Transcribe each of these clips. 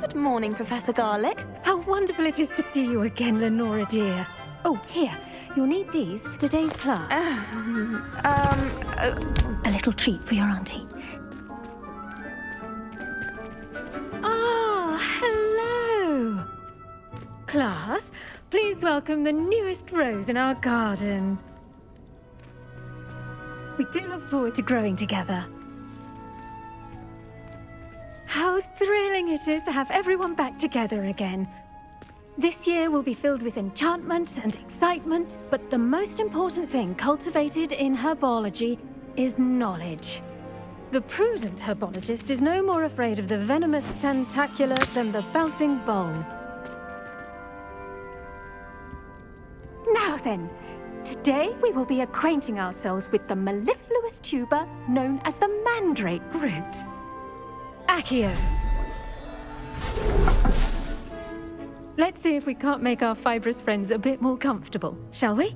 Good morning, Professor Garlick. How wonderful it is to see you again, Lenora dear. Oh, here, you'll need these for today's class. A little treat for your auntie. Ah, hello. Class, please welcome the newest rose in our garden. We do look forward to growing together. How thrilling it is to have everyone back together again. This year will be filled with enchantment and excitement, but the most important thing cultivated in herbology is knowledge. The prudent herbologist is no more afraid of the venomous tentacula than the bouncing bulb. Now then, today we will be acquainting ourselves with the mellifluous tuber known as the mandrake root. Accio. Let's see if we can't make our fibrous friends a bit more comfortable, shall we?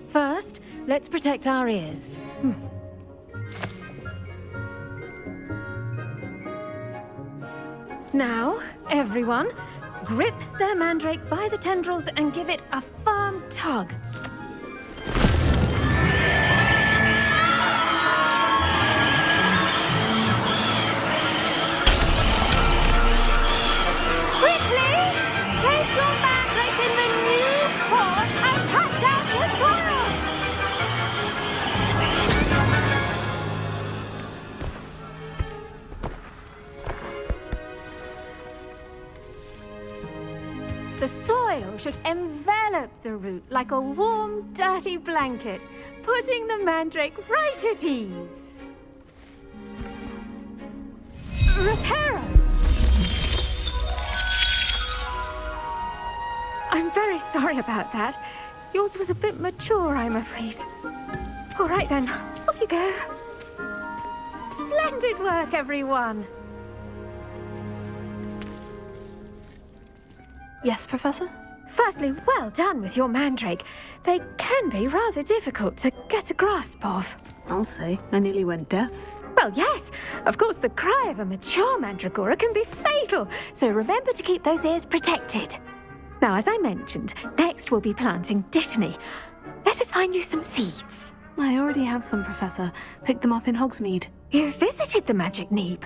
First, let's protect our ears. Now, everyone, grip their mandrake by the tendrils and give it a firm tug. The soil should envelop the root like a warm, dirty blanket, putting the mandrake right at ease. Reparo! I'm very sorry about that. Yours was a bit mature, I'm afraid. All right then, off you go. Splendid work, everyone. Yes, Professor? Firstly, well done with your mandrake. They can be rather difficult to get a grasp of. I'll say, I nearly went deaf. Well, yes. Of course, the cry of a mature mandragora can be fatal, so remember to keep those ears protected. Now, as I mentioned, next we'll be planting dittany. Let us find you some seeds. I already have some, Professor. Picked them up in Hogsmeade. You visited the Magic Neep.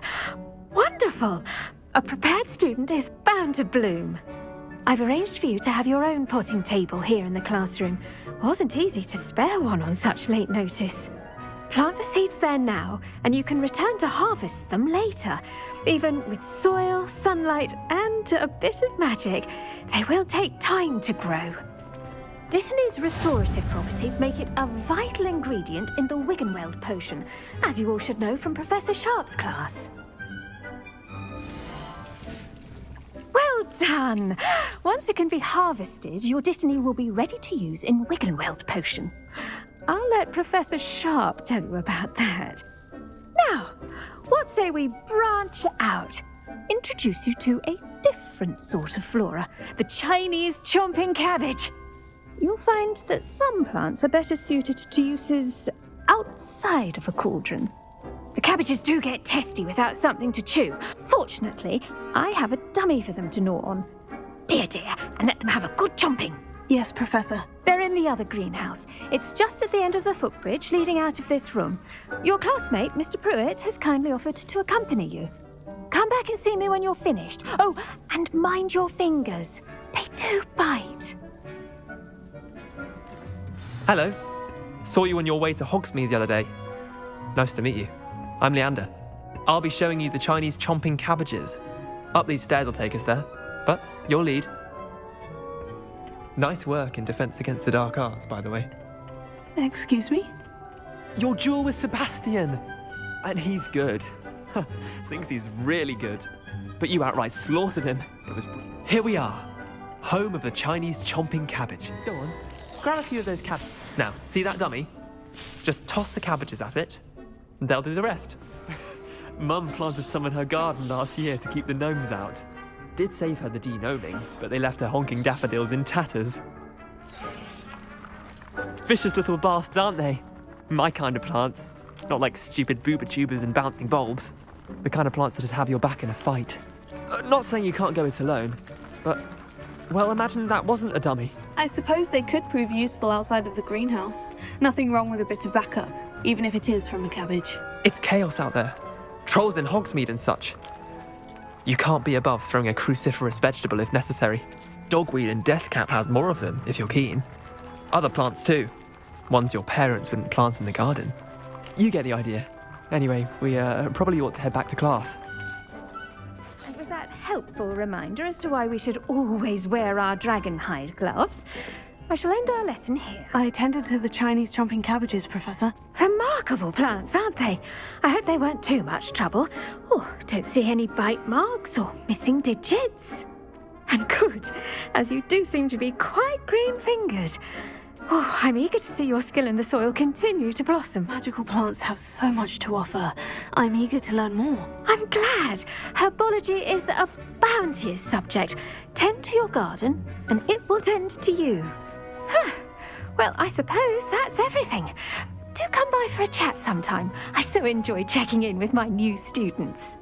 Wonderful. A prepared student is bound to bloom. I've arranged for you to have your own potting table here in the classroom. Wasn't easy to spare one on such late notice. Plant the seeds there now, and you can return to harvest them later. Even with soil, sunlight, and a bit of magic, they will take time to grow. Dittany's restorative properties make it a vital ingredient in the Wiggenweld potion, as you all should know from Professor Sharp's class. Well done! Once it can be harvested, your dittany will be ready to use in Wiggenweld potion. I'll let Professor Sharp tell you about that. Now, what say we branch out? Introduce you to a different sort of flora, the Chinese chomping cabbage. You'll find that some plants are better suited to uses outside of a cauldron. The cabbages do get testy without something to chew. Fortunately, I have a dummy for them to gnaw on. Be a dear and let them have a good chomping. Yes, Professor. They're in the other greenhouse. It's just at the end of the footbridge leading out of this room. Your classmate, Mr. Pruitt, has kindly offered to accompany you. Come back and see me when you're finished. Oh, and mind your fingers. They do bite. Hello. Saw you on your way to Hogsmeade the other day. Nice to meet you. I'm Leander. I'll be showing you the Chinese chomping cabbages. Up these stairs will take us there, but you'll lead. Nice work in Defense Against the Dark Arts, by the way. Excuse me? Your duel with Sebastian! And he's good. Thinks he's really good. But you outright slaughtered him. Here we are. Home of the Chinese chomping cabbage. Go on, grab a few of those cabbages. Now, see that dummy? Just toss the cabbages at it, and they'll do the rest. Mum planted some in her garden last year to keep the gnomes out. Did save her the de-gnoming, but they left her honking daffodils in tatters. Vicious little bastards, aren't they? My kind of plants. Not like stupid booba tubers and bouncing bulbs. The kind of plants that'd have your back in a fight. Not saying you can't go it alone, but, well, imagine that wasn't a dummy. I suppose they could prove useful outside of the greenhouse. Nothing wrong with a bit of backup, even if it is from a cabbage. It's chaos out there. Trolls in Hogsmeade and such. You can't be above throwing a cruciferous vegetable if necessary. Dogweed and deathcap has more of them, if you're keen. Other plants too. Ones your parents wouldn't plant in the garden. You get the idea. Anyway, we probably ought to head back to class. And with that helpful reminder as to why we should always wear our dragon hide gloves, I shall end our lesson here. I attended to the Chinese chomping cabbages, Professor. Remarkable plants, aren't they? I hope they weren't too much trouble. Oh, don't see any bite marks or missing digits. And good, as you do seem to be quite green-fingered. Oh, I'm eager to see your skill in the soil continue to blossom. Magical plants have so much to offer. I'm eager to learn more. I'm glad. Herbology is a bounteous subject. Tend to your garden, and it will tend to you. Well, I suppose that's everything. Do come by for a chat sometime. I so enjoy checking in with my new students.